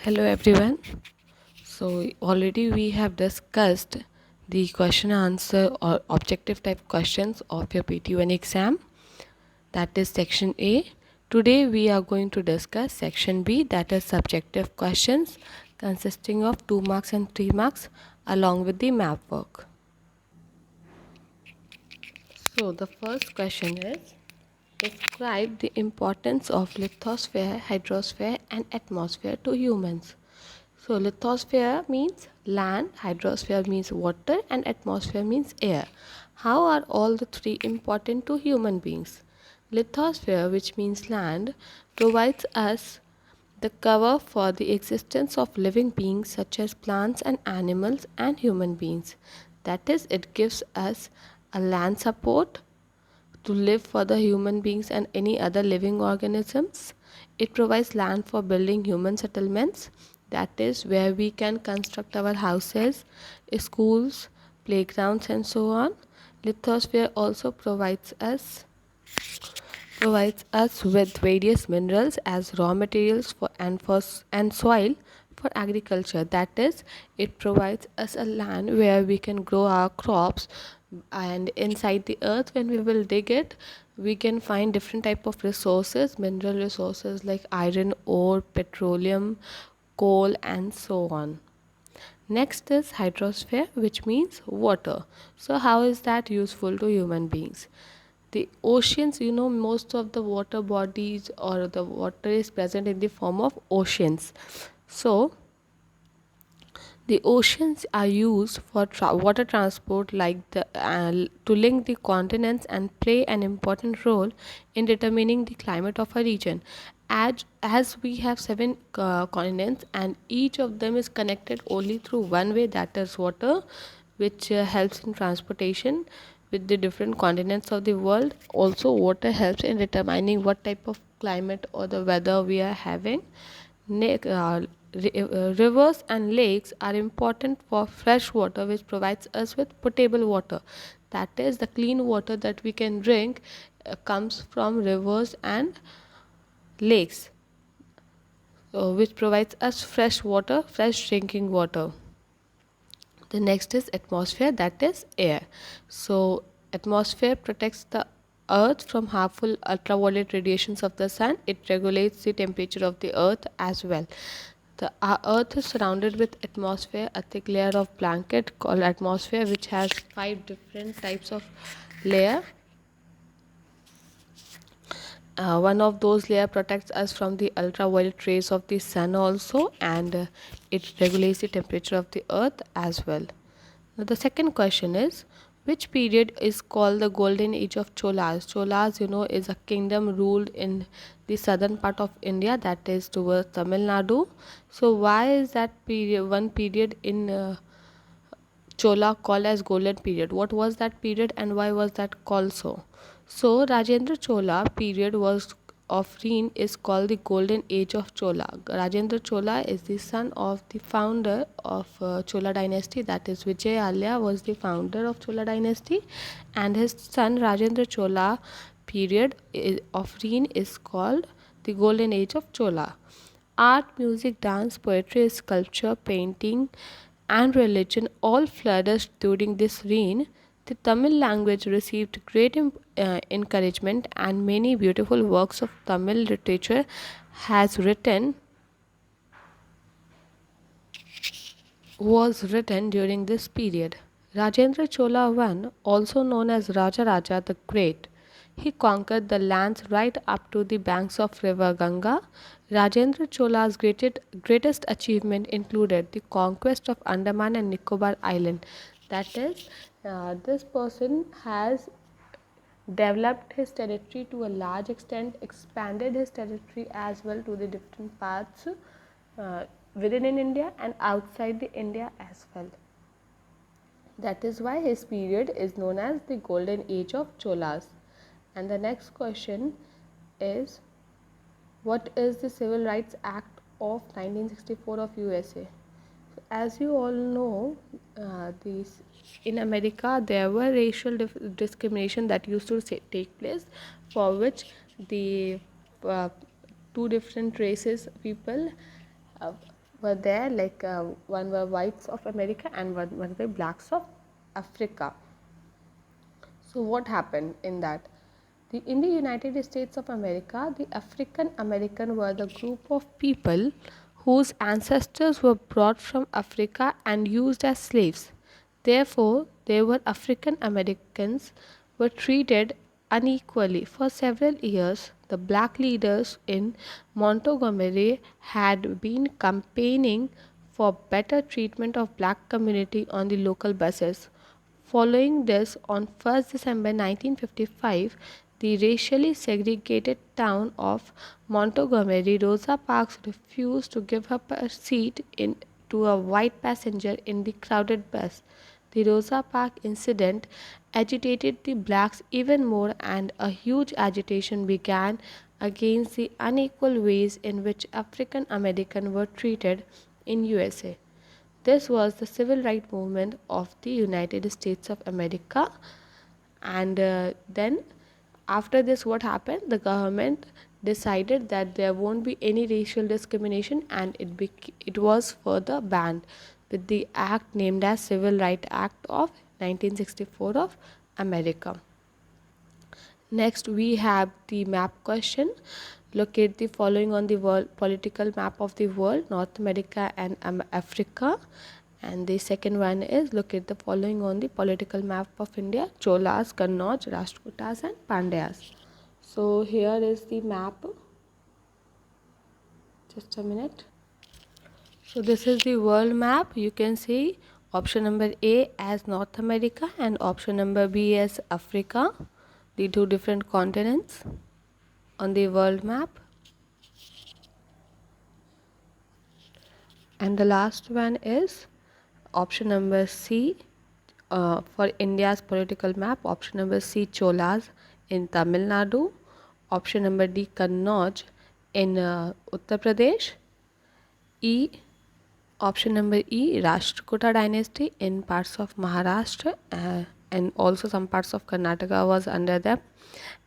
Hello everyone. So already we have discussed the question answer or objective type questions of your PT1 exam, that is section A. Today we are going to discuss section B, that is subjective questions consisting of 2 marks and 3 marks along with the map work. So the first question is, describe the importance of lithosphere, hydrosphere and atmosphere to humans. So lithosphere means land, hydrosphere means water and atmosphere means air. How are all the three important to human beings? Lithosphere, which means land, provides us the cover for the existence of living beings such as plants and animals and human beings. That is, it gives us a land support to live for the human beings and any other living organisms. It provides land for building human settlements, that is where we can construct our houses, schools, playgrounds and so on. Lithosphere also provides us with various minerals as raw materials and soil for agriculture. That is, it provides us a land where we can grow our crops, and inside the earth when we will dig it, we can find different type of resources, mineral resources like iron ore, petroleum, coal and so on. Next is hydrosphere, which means water. So how is that useful to human beings? The oceans, most of the water bodies or the water is present in the form of oceans. So the oceans are used for water transport, to link the continents and play an important role in determining the climate of a region. As we have seven continents, and each of them is connected only through one way, that is water, which helps in transportation with the different continents of the world. Also, water helps in determining what type of climate or the weather we are having. Rivers and lakes are important for fresh water, which provides us with potable water. That is, the clean water that we can drink comes from rivers and lakes, which provides us fresh water, fresh drinking water. The next is atmosphere, that is air. So atmosphere protects the earth from harmful ultraviolet radiations of the sun. It regulates the temperature of the earth as well. Our earth is surrounded with atmosphere, a thick layer of blanket called atmosphere, which has 5 different types of layer. One of those layer protects us from the ultraviolet rays of the sun also, and it regulates the temperature of the earth as well. Now the second question is, which period is called the golden age of Cholas? Cholas, is a kingdom ruled in the southern part of India, that is towards Tamil Nadu. So why is that period in Chola called as golden period? What was that period and why was that called so? So Rajendra Chola period was of reign is called the golden age of Chola. Rajendra Chola is the son of the founder of Chola dynasty, that is Vijay Alya was the founder of Chola dynasty, and his son Rajendra Chola period of reign is called the golden age of Chola. Art, music, dance, poetry, sculpture, painting, and religion all flourished during this reign. The Tamil language received great encouragement, and many beautiful works of Tamil literature has written was written during this period. Rajendra Chola I, also known as Raja Raja the Great, he conquered the lands right up to the banks of river Ganga. Rajendra Chola's greatest achievement included the conquest of Andaman and Nicobar Island. That is, this person has developed his territory to a large extent, expanded his territory as well to the different parts uh, within in India and outside the India as well. That is why his period is known as the golden age of Cholas. And the next question is, what is the Civil Rights Act of 1964 of USA? As you all know, in America there were racial discrimination that used to take place, for which the uh, two different races people uh, were there, like one were whites of America and one were the blacks of Africa. So what happened in that? In the United States of America, the African American were the group of people whose ancestors were brought from Africa and used as slaves. Therefore, they were African Americans were treated unequally. For several years, the black leaders in Montgomery had been campaigning for better treatment of black community on the local buses. Following this, on 1st December 1955, the racially segregated town of Montgomery, Rosa Parks refused to give up a seat to a white passenger in the crowded bus. The Rosa Parks incident agitated the blacks even more, and a huge agitation began against the unequal ways in which African Americans were treated in USA. This was the civil rights movement of the United States of America. And then, after this, what happened? The government decided that there won't be any racial discrimination, and it was further banned with the act named as Civil Rights Act of 1964 of America. Next, we have the map question. Locate the following on the world political map of the world: North America and Africa. And the second one is locate the following on the political map of India: Cholas, Kannauj, Rashtrakutas, and Pandyas. So here is the map. Just a minute. So this is the world map. You can see option number A as North America and option number B as Africa, the two different continents on the world map. And the last one is option number C for India's political map. Option number C, Cholas in Tamil Nadu. Option number D, Kannauj in Uttar Pradesh. Option number E, Rashtrakuta dynasty in parts of Maharashtra, and also some parts of Karnataka was under them.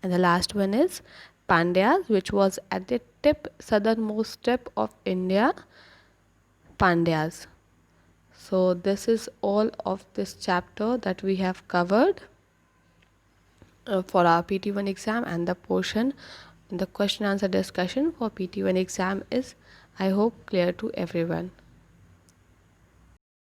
And the last one is Pandyas, which was at the southernmost tip of India, Pandyas. So this is all of this chapter that we have covered for our PT1 exam, and the portion, the question answer discussion for PT1 exam is, I hope, clear to everyone.